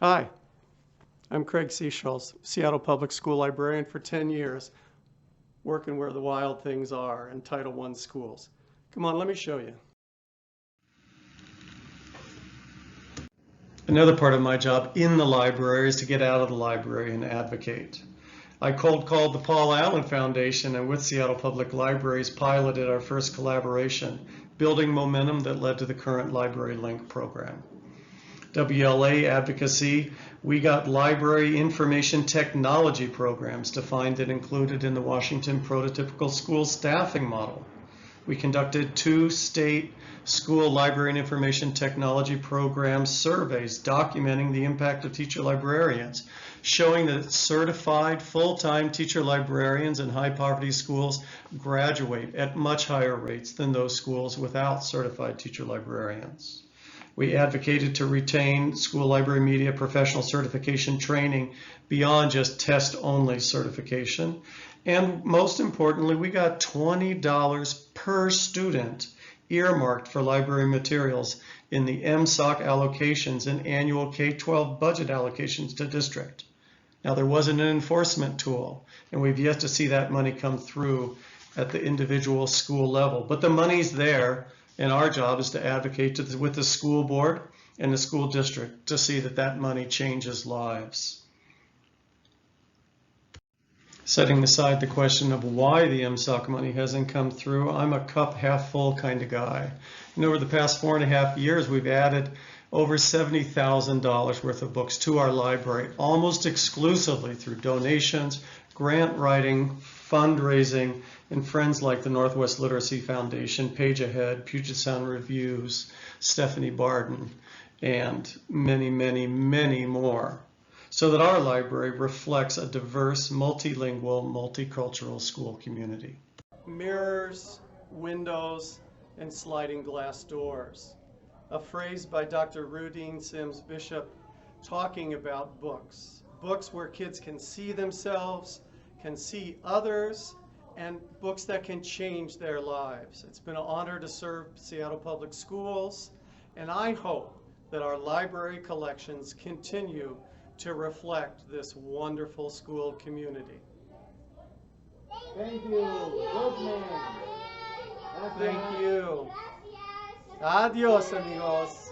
Hi, I'm Craig Seashulls, Seattle Public School librarian for 10 years, working where the wild things are in Title I schools. Come on, let me show you. Another part of my job in the library is to get out of the library and advocate. I cold called the Paul Allen Foundation and with Seattle Public Libraries piloted our first collaboration, building momentum that led to the current Library Link program. WLA Advocacy, we got library information technology programs defined and included in the Washington prototypical school staffing model. We conducted 2 state school library and information technology program surveys documenting the impact of teacher librarians, showing that certified full-time teacher librarians in high poverty schools graduate at much higher rates than those schools without certified teacher librarians. We advocated to retain school library media professional certification training beyond just test-only certification. And most importantly, we got $20 per student earmarked for library materials in the MSOC allocations and annual K-12 budget allocations to district. Now, there wasn't an enforcement tool, and we've yet to see that money come through at the individual school level. But the money's there. And our job is to advocate with the school board and the school district to see that that money changes lives. Setting aside the question of why the MSOC money hasn't come through, I'm a cup half full kind of guy. And over the past 4.5 years, we've added over $70,000 worth of books to our library, almost exclusively through donations, grant writing, fundraising, and friends like the Northwest Literacy Foundation, Page Ahead, Puget Sound Reviews, Stephanie Barden, and many, many, many more, so that our library reflects a diverse, multilingual, multicultural school community. Mirrors, windows, and sliding glass doors. A phrase by Dr. Rudine Sims Bishop talking about books. Books where kids can see themselves, can see others, and books that can change their lives. It's been an honor to serve Seattle Public Schools, and I hope that our library collections continue to reflect this wonderful school community. Thank you. Good man. Thank you. Adios, amigos.